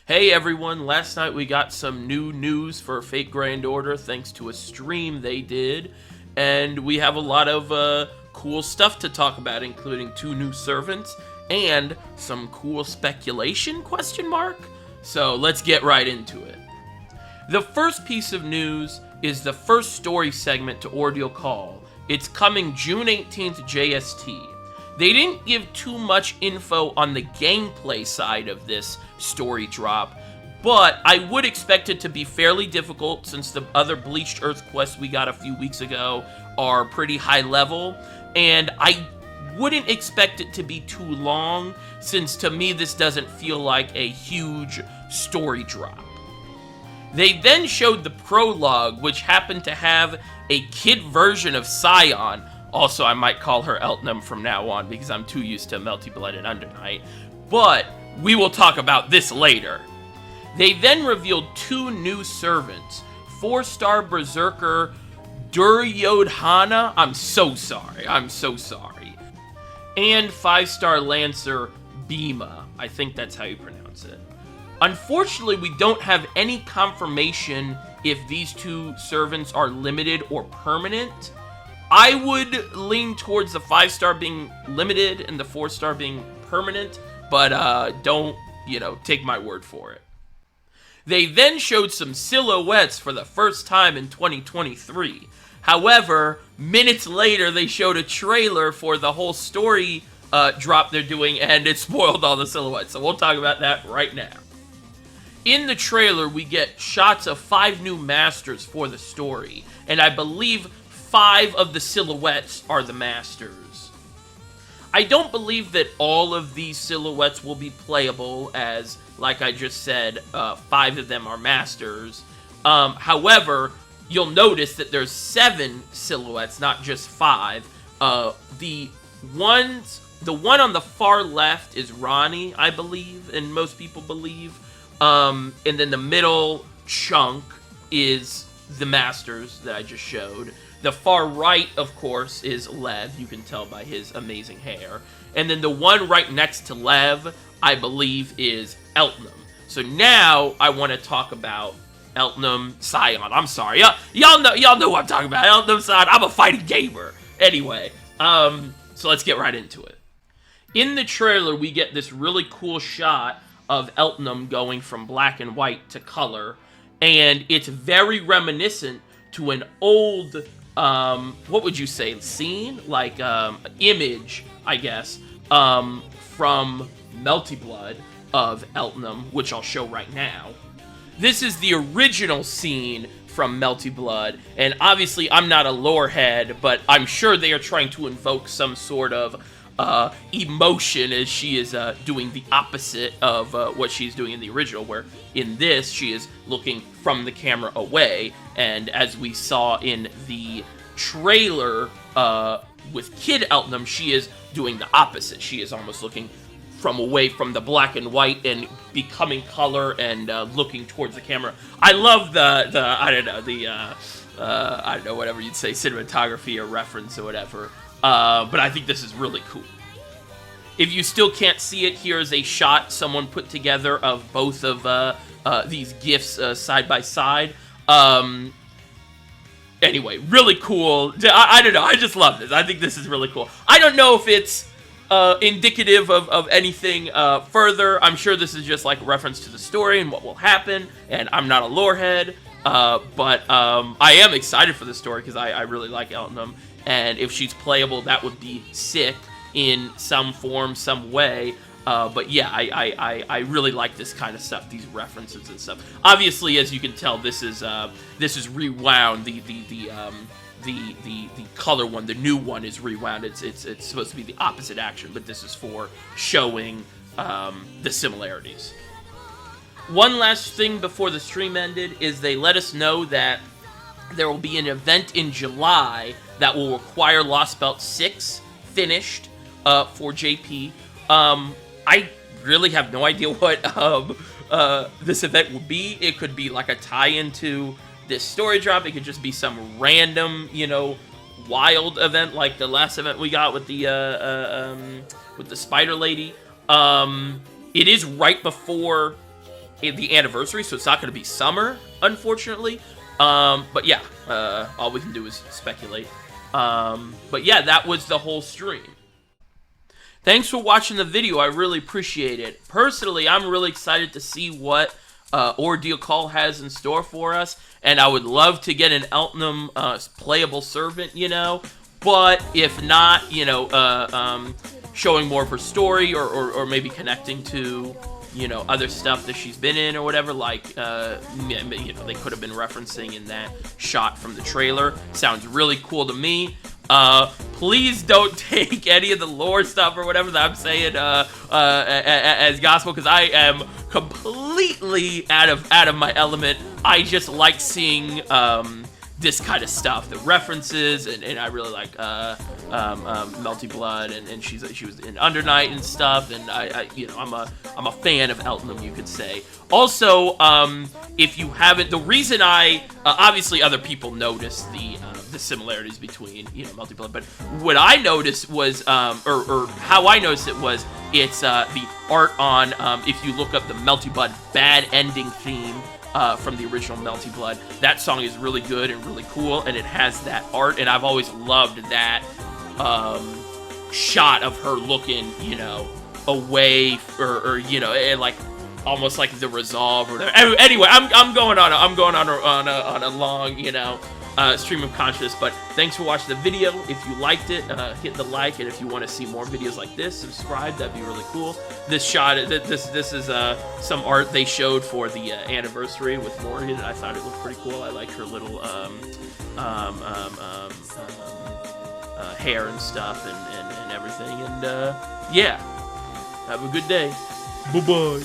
Hey everyone, last night we got some new news for Fate Grand Order thanks to a stream they did, and we have a lot of cool stuff to talk about, including 2 new servants and some cool speculation, question mark? So let's get right into it. The first piece of news is the first story segment to Ordeal Call. It's coming June 18th JST. They didn't give too much info on the gameplay side of this story drop, but I would expect it to be fairly difficult since the other Bleached Earth quests we got a few weeks ago are pretty high level, and I wouldn't expect it to be too long since to me this doesn't feel like a huge story drop. They then showed the prologue, which happened to have a kid version of Sion. Also, I might call her Eltnam from now on because I'm too used to Melty Blood and Undernight. But we will talk about this later. They then revealed 2 new servants. 4-star Berserker Duryodhana. I'm so sorry. And 5-star Lancer Bhima. I think that's how you pronounce it. Unfortunately, we don't have any confirmation if these 2 servants are limited or permanent. I would lean towards the 5-star being limited and the 4-star being permanent, but don't, take my word for it. They then showed some silhouettes for the first time in 2023. However, minutes later, they showed a trailer for the whole story drop they're doing, and it spoiled all the silhouettes, so we'll talk about that right now. In the trailer, we get shots of 5 new masters for the story, and I believe 5 of the silhouettes are the masters. I don't believe that all of these silhouettes will be playable, as, like I just said, 5 of them are masters. However, you'll notice that there's 7 silhouettes, not just 5. The one on the far left is Ronnie, I believe, and most people believe. And then the middle chunk is the masters that I just showed. The far right, of course, is Lev. You can tell by his amazing hair. And then the one right next to Lev, I believe, is Eltnam. So now I want to talk about Eltnam, Sion. I'm sorry. Y'all know what I'm talking about. Eltnam, Sion. I'm a fighting gamer. Anyway, so let's get right into it. In the trailer, we get this really cool shot of Eltnam going from black and white to color. And it's very reminiscent to an old, what would you say, scene? Like, image, I guess, from Melty Blood of Eltnam, which I'll show right now. This is the original scene from Melty Blood, and obviously I'm not a lore head, but I'm sure they are trying to invoke some sort of emotion as she is doing the opposite of what she's doing in the original, where in this she is looking from the camera away, and as we saw in the trailer with Kid Eltnam, she is doing the opposite. She is almost looking from away from the black and white and becoming color and looking towards the camera. I love whatever you'd say, cinematography or reference or whatever. But I think this is really cool. If you still can't see it, here is a shot someone put together of both of these GIFs side by side. Anyway, really cool. I don't know, I just love this. I think this is really cool. I don't know if it's indicative of anything further. I'm sure this is just like a reference to the story and what will happen, and I'm not a lore head, but I am excited for this story because I really like Eltnam. And if she's playable, that would be sick in some form, some way. But yeah, I really like this kind of stuff, these references and stuff. Obviously, as you can tell, this is rewound. The color one, the new one, is rewound. It's supposed to be the opposite action, but this is for showing the similarities. One last thing before the stream ended is they let us know that there will be an event in July that will require Lost Belt 6 finished for JP. I really have no idea what this event will be. It could be like a tie-in to this story drop. It could just be some random, wild event like the last event we got with the Spider Lady. It is right before the anniversary, so it's not going to be summer, unfortunately. But yeah, all we can do is speculate. But yeah, that was the whole stream. Thanks for watching the video. I really appreciate it. Personally, I'm really excited to see what Ordeal Call has in store for us, and I would love to get an Eltnam playable servant, you know. But if not, you know, showing more of her story, or maybe connecting to, you know, other stuff that she's been in or whatever, like, you know, they could have been referencing in that shot from the trailer. Sounds really cool to me. Please don't take any of the lore stuff or whatever that I'm saying as gospel, because I am completely out of my element. I just like seeing this kind of stuff, the references, and I really like Melty Blood, and she was in Undernight and stuff, and I you know, I'm a fan of Eltnam, you could say. Also, if you haven't, the reason I obviously other people noticed the similarities between, you know, Melty Blood, but what I noticed was or how I noticed it was, it's the art on if you look up the Melty Blood Bad Ending theme from the original Melty Blood. That song is really good and really cool, and it has that art, and I've always loved that shot of her looking, you know, away, or you know, and like almost like the resolve or whatever. Anyway, I'm going on a long, you know, stream of consciousness. But thanks for watching the video. If you liked it, hit the like, and if you want to see more videos like this, subscribe. That'd be really cool. This shot, this is some art they showed for the anniversary with Morgan, and I thought it looked pretty cool. I like her little hair and stuff, and everything. And yeah, have a good day. Bye bye.